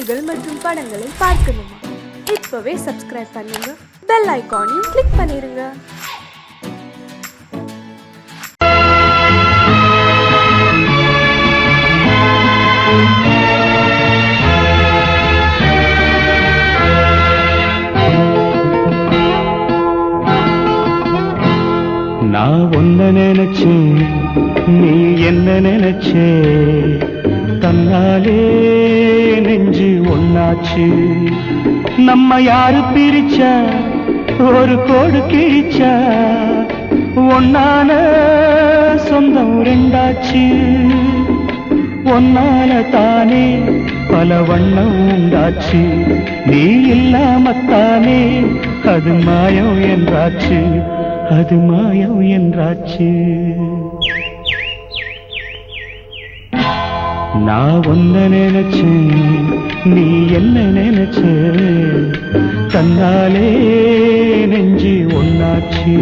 நிகழ்ச்சிகள் மற்றும் படங்களை பார்க்கணுமா? இப்பவே சப்ஸ்கிரைப் பண்ணுங்க, பெல் ஐகானையும் கிளிக் பண்ணிருங்க. நான் ஒன்ன நினைச்சேன், நீ என்ன நினைச்சே, தன்னாலே நெஞ்சு ஒன்னாச்சு. நம்ம யாரு பிரிச்சா, ஒரு கோடு கிழிச்சா, ஒன்னான சொந்தம் ரெண்டாச்சு. ஒன்னால தானே பல வண்ணம் உண்டாச்சு. நீ இல்லாமத்தானே அது மாயம் என்றாச்சு, அது மாயம் என்றாச்சு. நான் ஒன்ன நினைச்சேன், நீ என்ன நினைச்ச, தன்னாலே நெஞ்சு ஒன்னாச்சு.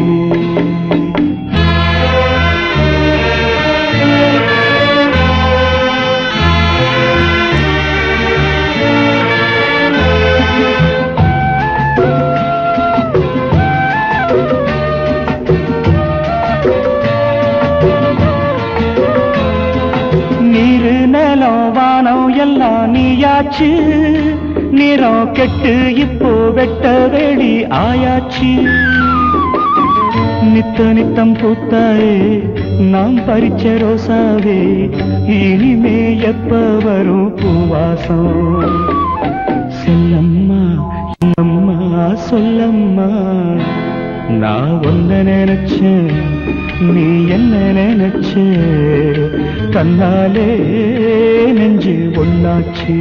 எல்லாம் நீயாச்சு, நிறம் கெட்டு இப்போ வெட்ட வெளி ஆயாச்சு. நித்த நித்தம் பூத்தாயே நாம் பறிச்ச ரோசாவே, இனிமே எப்ப வரும் பூவாசம்? செல்லம்மா அம்மா சொல்லம்மா, நான் ஒன்ன நினைச்சேன், நீ என்ன நினைச்ச, தன்னாலே நெஞ்சு ஒன்னாச்சு.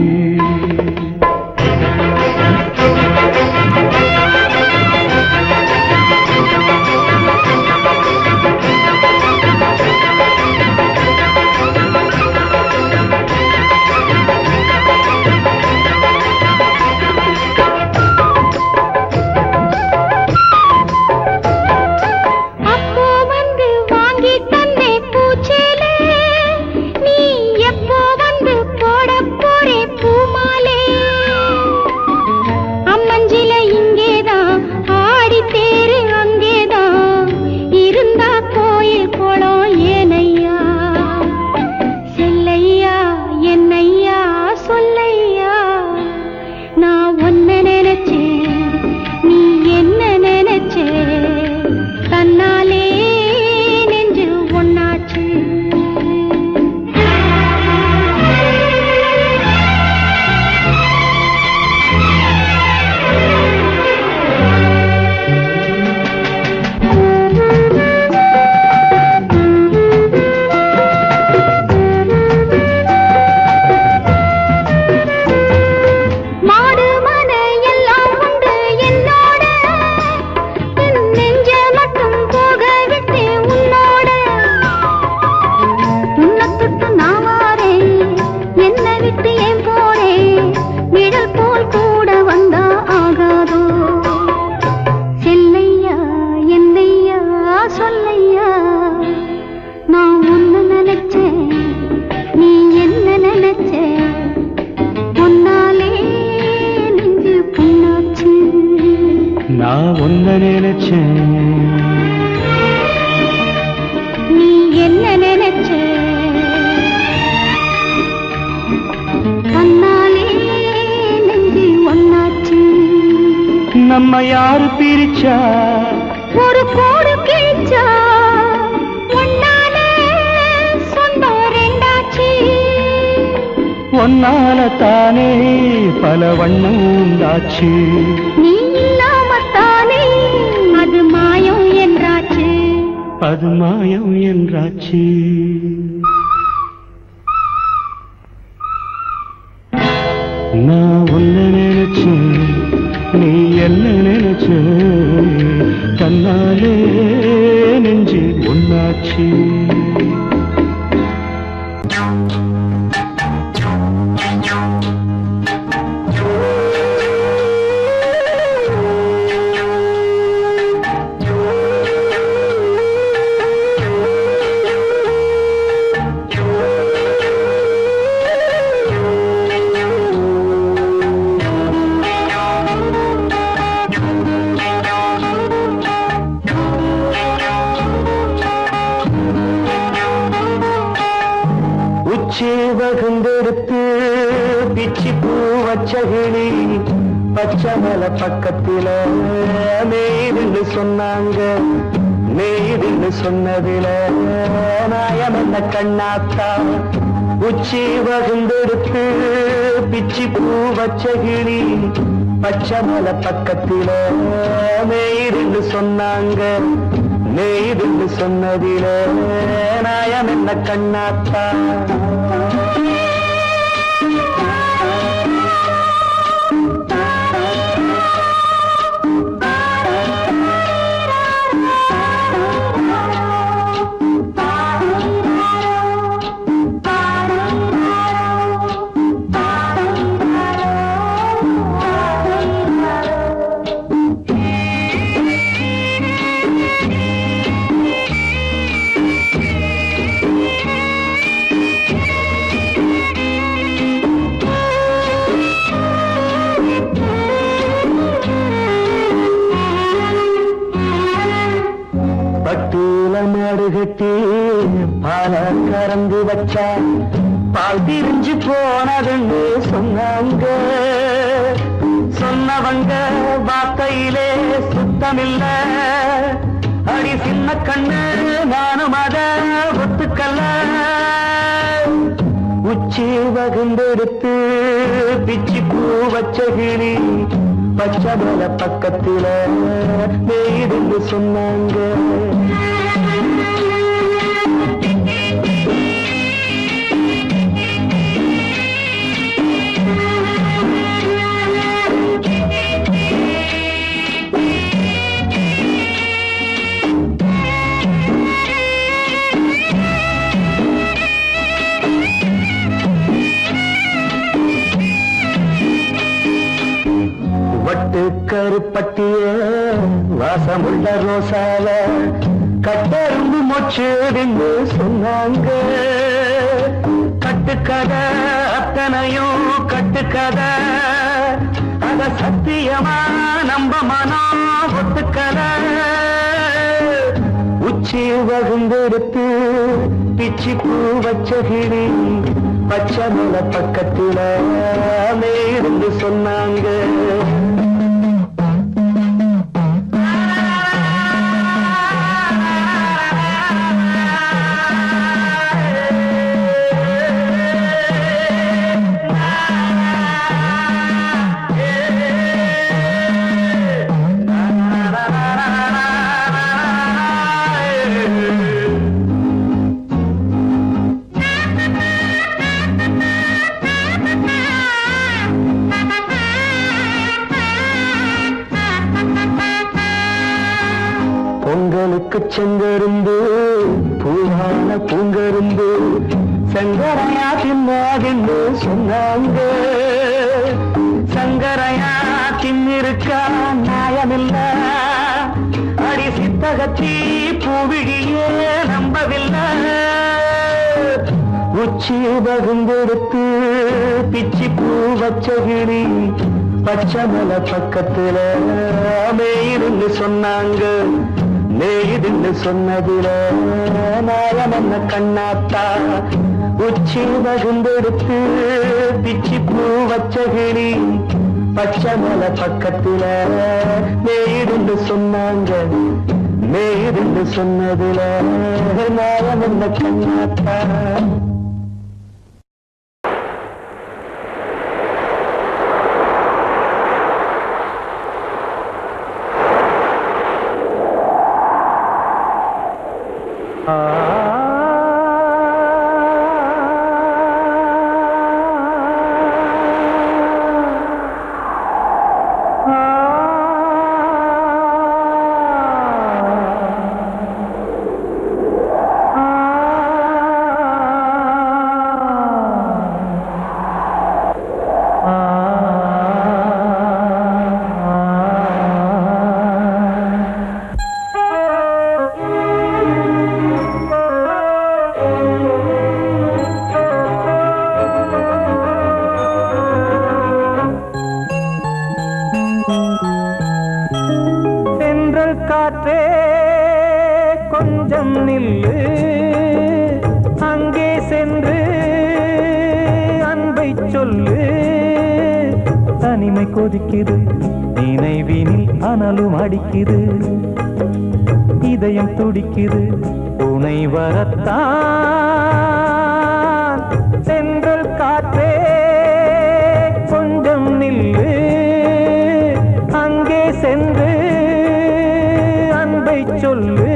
நான் ஒன்ன நினைச்சேன், நீ என்ன நினைச்ச, தன்னாலே நெஞ்சு ஒன்னாச்சு. நம்ம யாரு பிரிச்சா, ஒரு கோடு கிழிச்சா, ஒன்னாலே சொந்தம் ரெண்டாச்சு. ஒன்னால தானே பல வண்ணம் உண்டாச்சு. நீ இல்லாமத்தானே அது மாயம் என்றாச்சு, அது மாயம் என்றாச்சு. நான் ஒன்ன நினைச்சேன், நீ என்ன நினைச்ச, தன்னாலே நெஞ்சு ஒன்னாச்சு. பிச்சி பூ வச்ச கிளி பச்சை மலை பக்கத்தில மேய்துன்னு சொன்னாங்க. மேய்துன்னு சொன்னதில நாயம் என்ன கண்ணாத்தா உச்சி வகுந்தெடுத்து பிச்சி பூ வச்ச கிளி பச்சை மலை பக்கத்தில மேய்துன்னு சொன்னாங்க. மேய்துன்னு சொன்னதில நாயம் என்ன கண்ணாத்தா. கட்டி பால கறந்து வச்சா பால் திரிஞ்சு போனதுன்னு சொன்னாங்க. சொன்னவங்க வார்த்தையிலே சுத்தமில்ல. அடி சின்ன கண்ணு நானும் அத ஒத்துக்கல்ல. உச்சி வகுந்தெடுத்து பிச்சி பூ வச்ச கிளி பச்சை மலை பக்கத்தில மேய்துன்னு சொன்னாங்க. கருப்பட்டிய வாசமுள்ள ரோசால கட்டரும்பு மொச்சுன்னு சொன்னாங்க. கட்டுக்கதை அத்தனையும் கட்டுக்கதை அத சத்தியமா நம்ப மனம் ஒத்துக்கதை. உச்சி வகுந்தெடுத்து பிச்சி பூ வச்ச கிளி பச்சை மலை பக்கத்தில மேய்ந்து சொன்னாங்க. பொங்கலுக்கு செங்கருந்து பூவான பூங்கருந்து சங்கரையா தின்னாதின்னு சொன்னாங்க. சங்கரையா தின்னிருக்கா நியாயமில்ல. அடி சித்தகத்தி பூவிழியே நம்பவில்லை. உச்சி வகுந்தெடுத்து பிச்சி பூ வச்ச கிளி பச்சை மலை பக்கத்தில மேய்துன்னு சொன்னாங்க. மேய்துன்னு சொன்னதில நாயம் என்ன கண்ணாத்தா. உச்சி வகுந்தெடுத்து பிச்சி பூ வச்ச கிளி பச்சை மலை பக்கத்தில மேய்துன்னு சொன்னாங்க. மேய்துன்னு சொன்னதில நாயம் என்ன கண்ணாத்தா. காற்றே கொஞ்சம் நில்லு, அங்கே சென்று அன்பை சொல்லு. தனிமை கொதிக்குது நினைவினில் அனலும் அடிக்குது இதயம் துடிக்குது துணை வரத்தான் சென்றல் காற்றே கொஞ்சம் நில்லு அங்கே சென்று அன்பை சொல்லு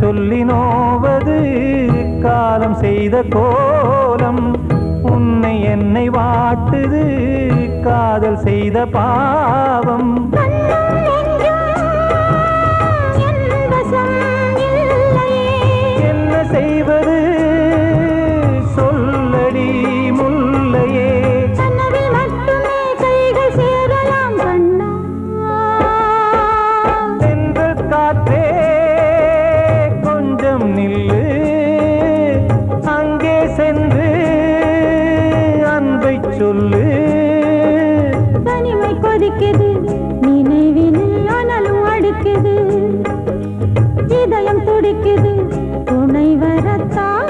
சொல்லி நோவது காலம் செய்த கோலம் உன்னை என்னை வாட்டுது காதல் செய்த பாவம் என்ன செய்வது சொல்லடி முல்லையே சென்ற காற்றே நில்லு அங்கே சென்று அன்பை சொல்லு தனிமை கொதிக்குது நினைவினில் அனலும் அடிக்குது இதயம் துடிக்குது துணை வரத்தான்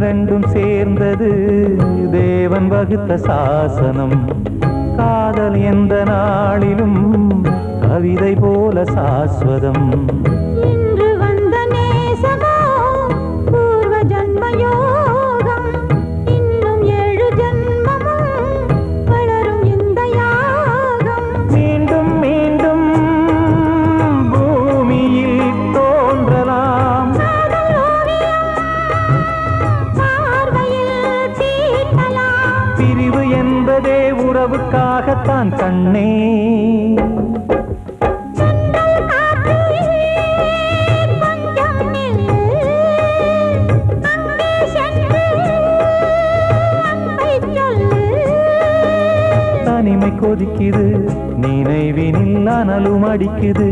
ரெண்டும் சேர்ந்தது தேவன் வகுத்த சாசனம் காதல் எந்த நாளிலும் கவிதை போல சாஸ்வதம் இன்று வந்த நேசமோ பூர்வ ஜன்ம யோகம் இன்னும் 7 ஜன்மமும் வளரும் இந்த யாகம் மீண்டும் மீண்டும் பூமியில் தோன்றலாம் பிரிவு என்பதே உறவுக்காகத்தான் கண்ணே தனிமை கொதிக்குது நினைவினில் அனலும் அடிக்குது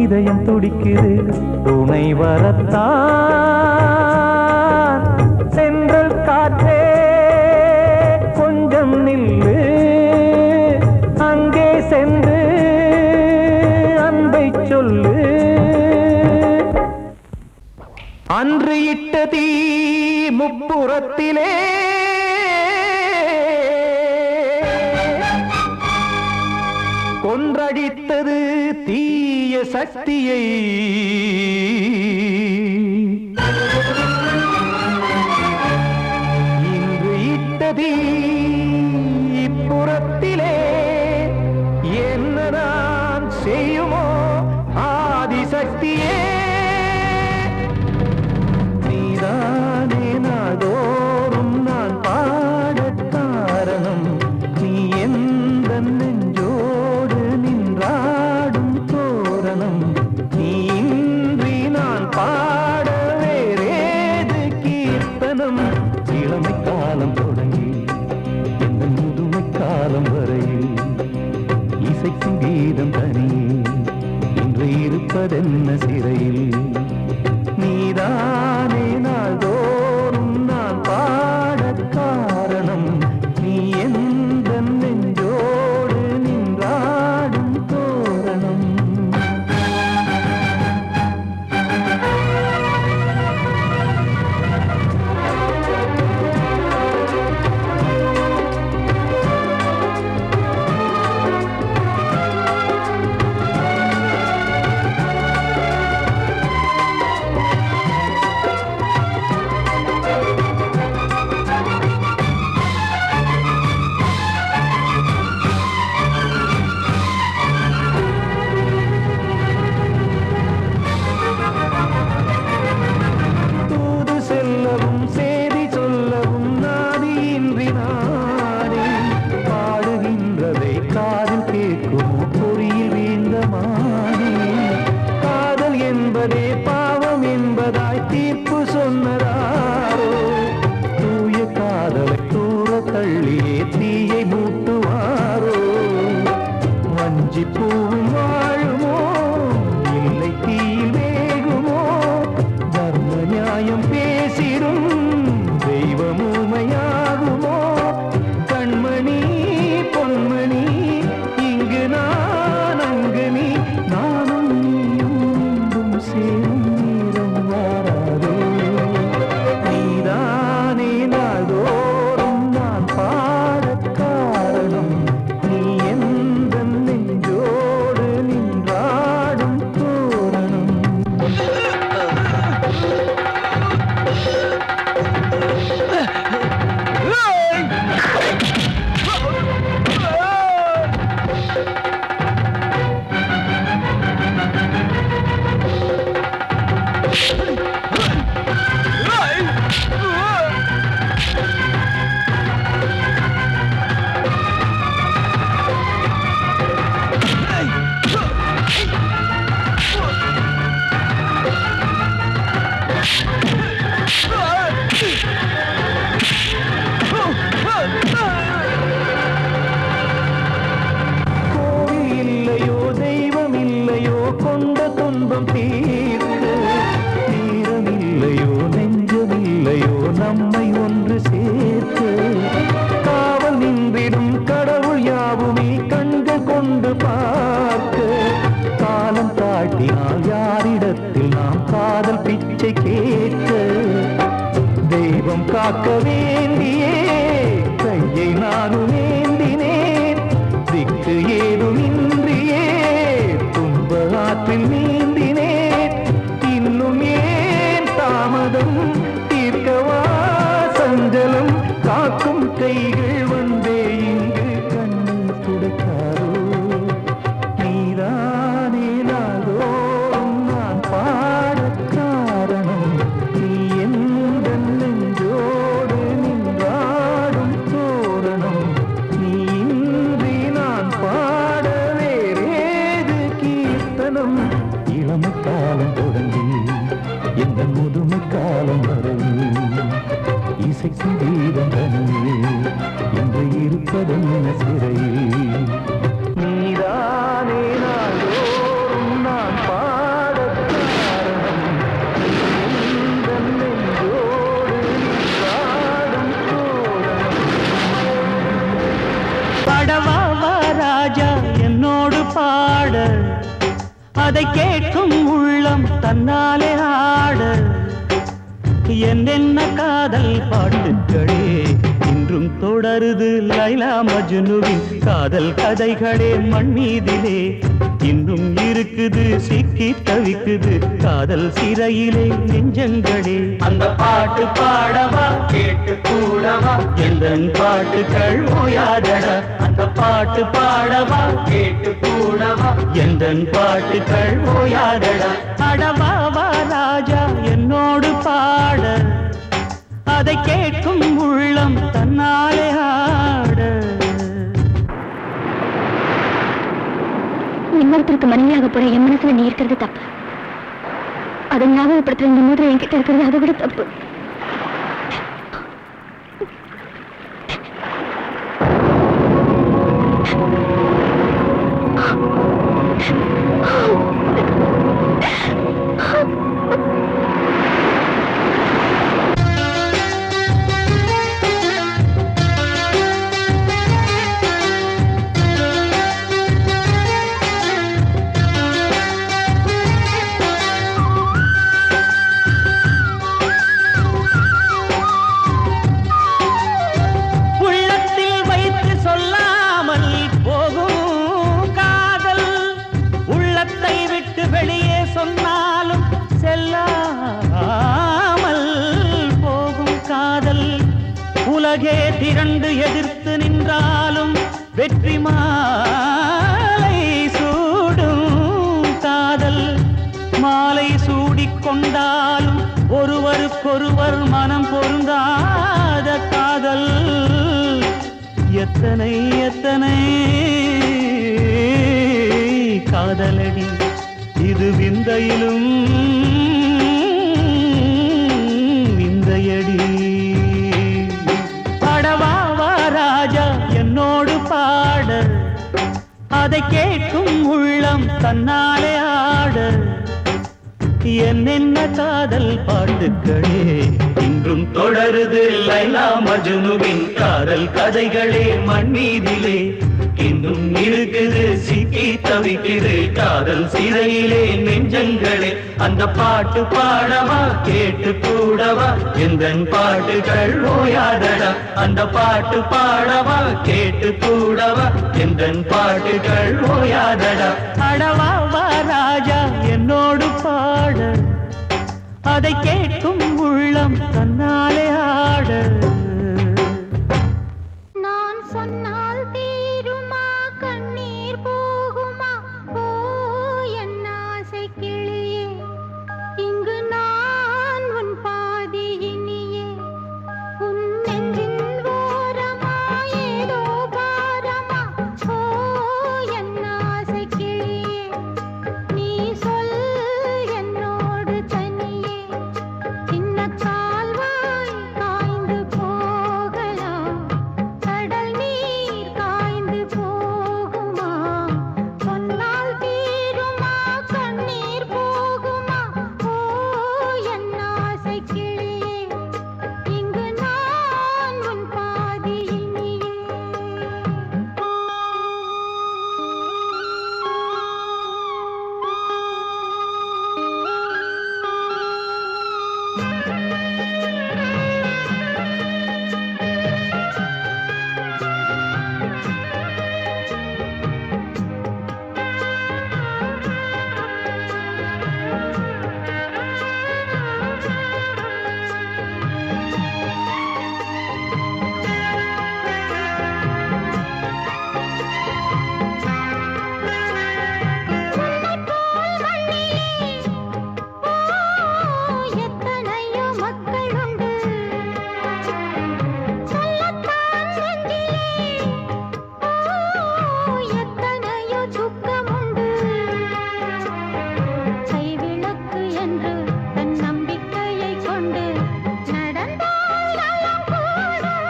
இதயம் துடிக்குது துணை வரத்தான் சென்றல் காற்றே கொஞ்சம் நில்லு அங்கே சென்று அன்பை சொல்லு அன்று இட்ட தீ முப்புறத்திலே கொன்றடித்தது தீய சக்தியை இன்று இட்டதீ இப்புறத்திலே என்ன நான் செய்யுமோ ஆதிசக்தியே நீதானே நாடோறும் நான் பாடக் காரணம் நீ எந்த நெஞ்சோடு நின்றாடும் தோரணம் நீ இன்றி நான் பாட வேறேது கீர்த்தனம் இளமை காலம் தொடங்கி எந்த முதுமை காலம் வரையில் இசைக்கும் கீதம் தனியே இன்று இருப்பதென்ன சிறையில் நீதானே நாள்தோறும் நான் பாடக் காரணம் நீ எந்த நெஞ்சோடு நின்றாடும் தோரணம் என்பதே பாவம் என்பதாய் தீர்ப்பு சொன்னதாரோ தூய காதலை தூர தள்ளியே தீயை மூட்டுவாரோ வஞ்சி பூவும் வாழுமோ இல்லை தீயில் வேகுமோ தர்ம நியாயம் பேசிடும் தெய்வம் ஊமையாகுமோ கண்மணி பொன்மணி இங்கு நான் அங்கு நீ நானும் நீயும் மீண்டும் சேரும் நேரம் வாராதோ நீதானே நாள்தோறும் நான் பாடக் காரணம் நீ எந்த நெஞ்சோடு நின்றாடும் தோரணம் கோவில் இல்லையோ தெய்வம் இல்லையோ கொண்ட துன்பம் தீர்க்க நேரம் இல்லையோ நெஞ்சம் இல்லையோ நம்மை ஒன்று சேர்க்க காவல் நின்றிடும் கடவுள் யாவுமே கண்கள் கொண்டு பார்க்க காலம் தாட்டினால் யாரிடத்தில் நாம் காதல் பிச்சை கேட்க தெய்வம் காக்க வேண்டியே கையை நானும் ஏந்தினேன் திக்கு ஏதுமின்றியே துன்ப ஆற்றில் நீந்தினேன் இன்னும் ஏன் தாமதம் தீர்க்கவா சஞ்சலம் காக்கும் கைகள் வந்தே இங்கு கண்ணீர் துடைக்காரோ நீதானே நாள்தோறும் நான் பாடக் காரணம் நீ எந்த நெஞ்சோடு நின்றாடும் தோரணம் நீ இன்றி நான் பாட வேறேது கீர்த்தனம் இளமை காலம் தொடங்கி எந்த முதுமை காலம் வரை இசைக்கும் கீதம் தனியே என்று இருப்பதென்ன சிறையில் நீதானே நாள்தோறும் நான் பாடக் காரணம் எந்த நெஞ்சோடு நின்றாடும் தோரணம் பாடவா ராஜா என்னோடு பாட அதை கேட்கும் உள்ளம் தன்னாலே ஆட என்னென்ன காதல் பாட்டுக்களே இன்றும் தொடருது லைலா மஜ்னுவின் காதல் கதைகளே மண் மீதிலே இன்னும் இருக்குது சிக்கி தவிக்குது காதல் சிறையிலே நெஞ்சங்களே அந்த பாட்டு பாடவா கேட்டு கூடவா எந்தன் பாட்டுக்கள் ஓயாதடா அந்த பாட்டு பாடவா கேட்டு கூடவா எந்தன் பாட்டுக்கள் ஓயாதடா அடவாவா ராஜா என்னோடு பாட அதை கேட்கும் உள்ளம் தன்னாலே ஆட இன்னொருத்தருக்கு மனைவியாக போற என் மனசுல நீ இருக்கிறது தப்பு அதை ஞாபகப்படுத்துற இந்த மூதிரை என்கிட்ட இருக்கிறது அதை விட தப்பு உலகே திரண்டு எதிர்த்து நின்றாலும் வெற்றி மாலை சூடும் காதல் மாலை சூடிக்கொண்டாலும் ஒருவருக்கொருவர் மனம் பொருந்தாத காதல் எத்தனை எத்தனை காதலடி இது இது விந்தையிலும் விந்தையடி. அடவாவா ராஜா என்னோடு பாட, அதை கேட்கும் உள்ளம் தன்னாலே ஆட. என்னென்ன காதல் பாட்டுக்களே இன்றும் தொடருது லைலா மஜ்னுவின் காதல் கதைகளே மண்ணீதிலே. இன்னும் இருக்குது சிக்கி தவிக்குது காதல் சிறையிலே நெஞ்சங்களே. அந்த பாட்டு பாடவா கேட்டு கூடவா எந்தன் பாட்டுகள் ஓயாதடா. அந்த பாட்டு பாடவா கேட்டு கூடவா எந்தன் பாட்டுகள் ஓயாதடா. அடவாவா ராஜா என்னோடு பாட, அதை கேட்கும் உள்ளம் தன்னாலே ஆட. நான் சொன்னால் தீருமா கண்ணீர் போகுமா? ஓ என் ஆசை கிளியே, இங்கு நான் உன் பாதி இனியே. உன் நெஞ்சின் ஓரமா ஏதோ பாரமா? ஓ என் ஆசை கிளியே, நீ சொல் என்னோடு தனியே. சின்ன கால்வாய் காய்ந்து போகலாம், கடல் நீர் காய்ந்து போகுமா? சொன்னால் தீருமா கண்ணீர் போகுமா? ஓ என் ஆசை கிளியே, இங்கு நான் உன் பாதி இனியே. எத்தனையோ மக்கள் உண்டு சொல்லத்தான் நெஞ்சிலே. எத்தனையோ துக்கம் உண்டு. கைவிளக்கு என்று தன் நம்பிக்கையை கொண்டு நடந்தால் நலம் கூடும்.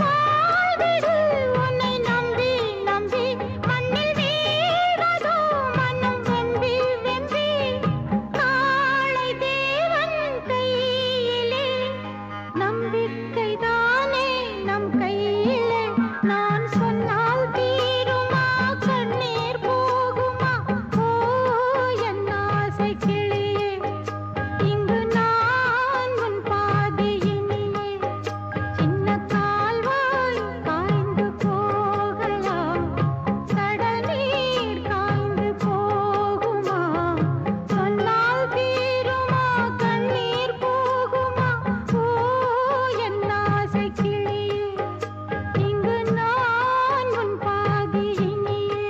வாழ்விடு உன்னை நம்பி நம்பி மண்ணில் வீழ்வதோ மனம் வெம்பி வெம்பி. நாளை தேவன் கையிலே, நம்பிக்கைதானே நம் கையிலே. நான் சொன்னால் தீருமா கண்ணீர் போகுமா? ஓ என் ஆசை கிளியே, இங்கு நான் உன் பாதி இனியே. சின்ன கால்வாய் காய்ந்து போகலாம், கடல் நீர் காய்ந்து போகுமா? சொன்னால் தீருமா கண்ணீர் போகுமா? ஓ என் ஆசை கிளியே, இங்கு நான் உன் பாதி இனியே.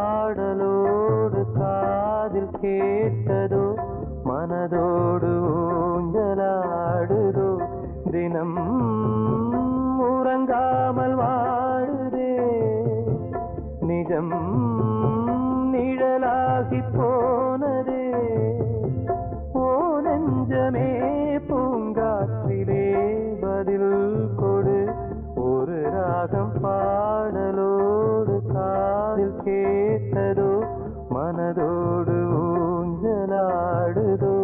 பாடலோடு காதில் கேட்டதோ மனதோடு ஊஞ்சலாடுதோ தினம் உறங்காமல் வாடுதே நிஜம் நிழலாகி போனதே ஓ நெஞ்சமே பூங்காற்றிலே பதில் கொடு ஒரு ராகம் பாடலோடு காதில் கேட்டதோ மனதோடு ஊஞ்சலாடுதோ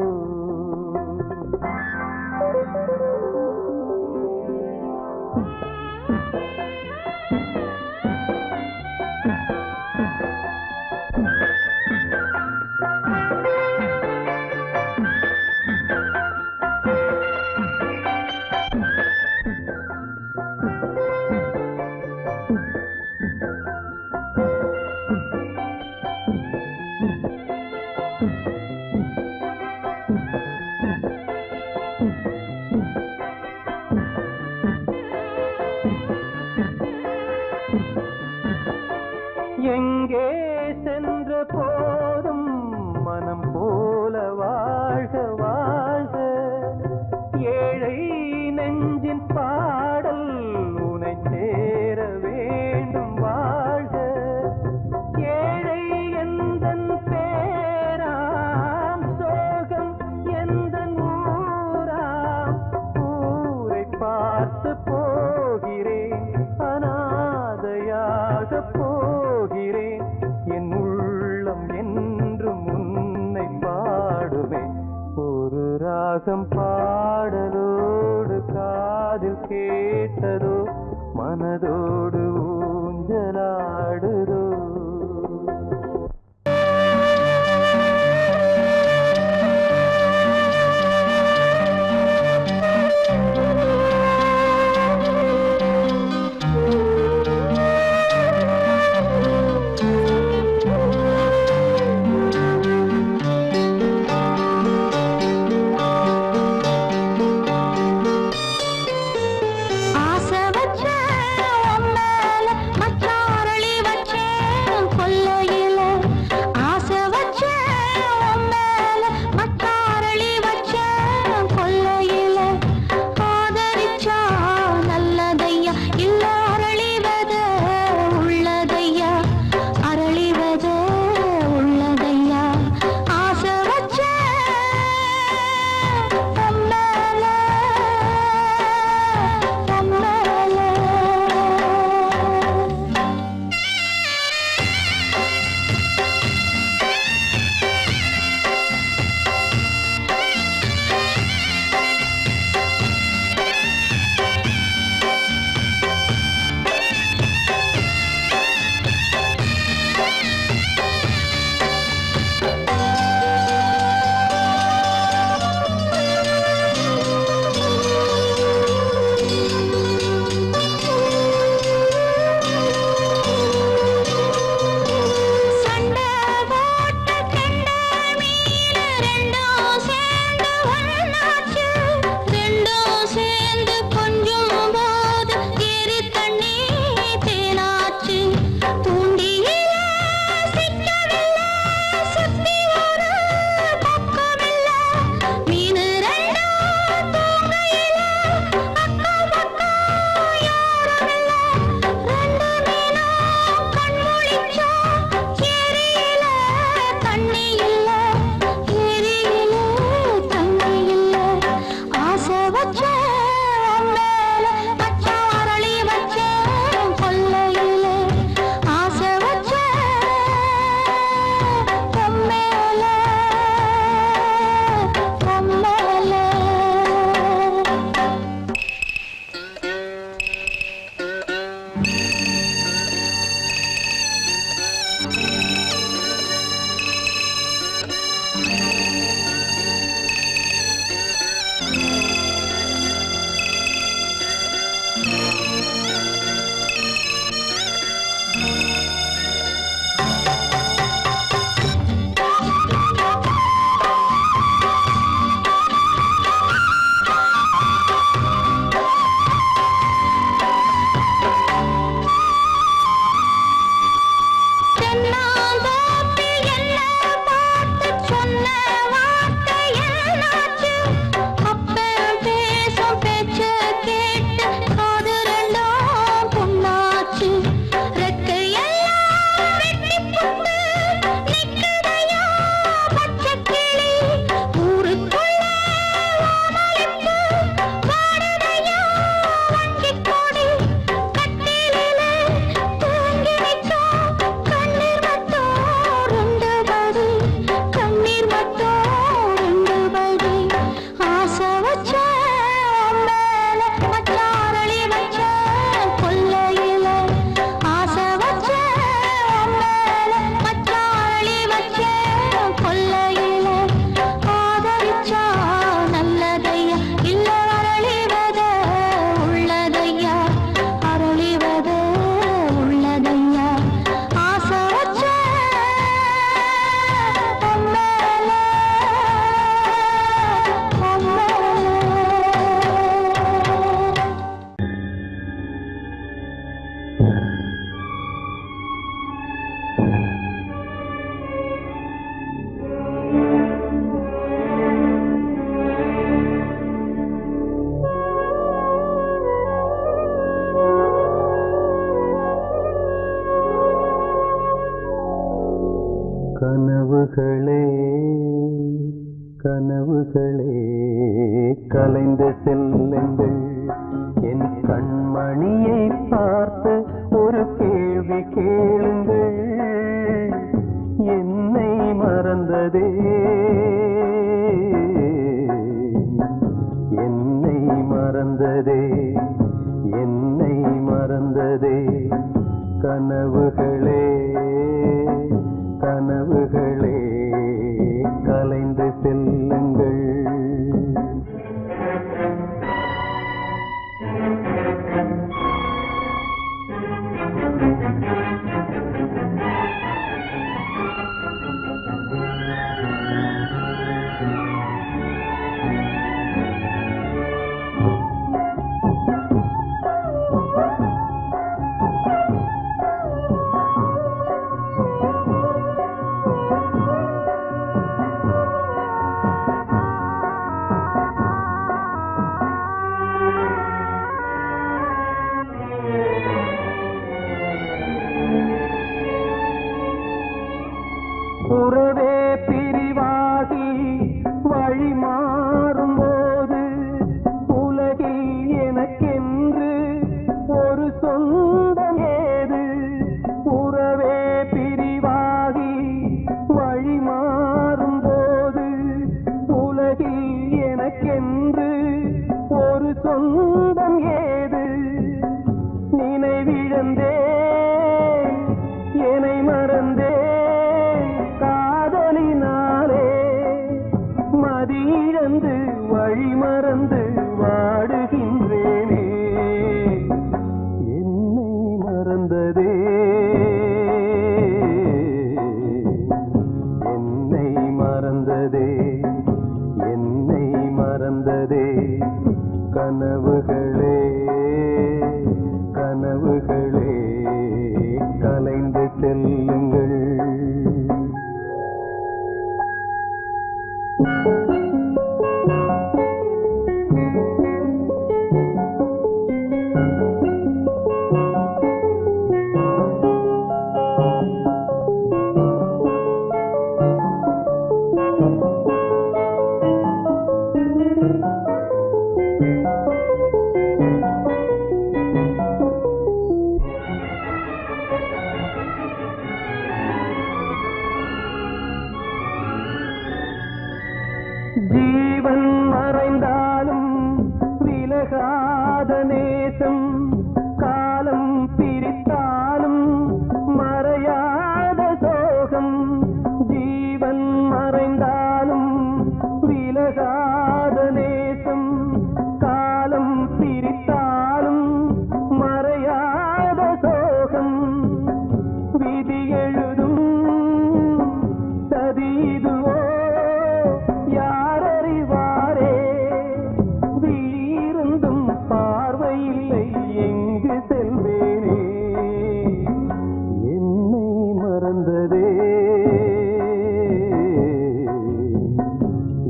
எங்கே சென்ற போதும் மனம் போல வாழ்க வாழ்க ஏழை நெஞ்சின் பாடல் உனை சேர வேண்டும் வாழ்க ஏழை எந்தன் பேராம் சோகம் எந்தன் ஊராம் ஊரை பார்த்து போகிறேன் அநாதையாக போகிறேன் என் உள்ளம் என்றும் உன்னை பாடுமே ஒரு ராகம் பாடலோடு காதில் கேட்டதோ மனதோடு ஊஞ்சலாடுதோ ஆசை வச்ச உன் மேல மச்சாரளி வச்சே கனவுகளே கனவுகளே கலைந்து செல்லுங்கள் என் கண்மணியை பார்த்து ஒரு கேள்வி கேளுங்கள் என்னை மறந்ததே என்னை மறந்ததே என்னை மறந்ததே கனவுகளே கனவுகளே கலைந்து செல்லுங்கள் உறவே பிரிவாகி வழி மாறும்போது உலகில் எனக்கென்று ஒரு சொந்தம் ஏது உறவே பிரிவாகி வழி மாறும்போது உலகில் எனக்கென்று ஒரு சொந்தம் ஏது நினைவிழந்தே என்னை மறந்தே மதியிழந்து வழி மறந்து வாடுகின்றேனே என்னை மறந்ததே என்னை மறந்ததே என்னை மறந்ததே கனவுகளே கனவுகளே கலைந்து செல்லுங்கள் ஜீவன் மறைந்தாலும் விலகாத நேசம் காலம் பிரித்தாலும் மறையாத சோகம் ஜீவன் மறைந்தாலும் விலகாத நேசம் காலம் பிரித்தாலும் மறையாத சோகம் விதி எழுதும் சதிதுவோ யாரறிவாரே வீருந்தும் பார்வையில்லை எங்கு செல்வேனே என்னை மறந்ததே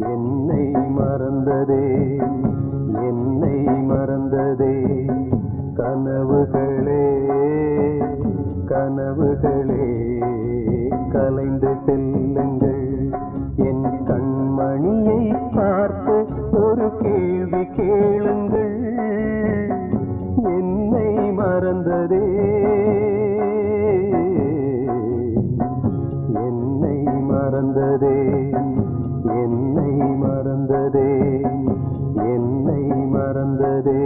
என்னை மறந்ததே என்னை மறந்ததே கனவுகளே கனவுகளே கலைந்து செல்லுங்கள் என் கண்மணியை பார்த்து ஒரு கேள்வி கேளுங்கள் என்னை மறந்ததே என்னை மறந்ததே என்னை மறந்ததே என்னை மறந்ததே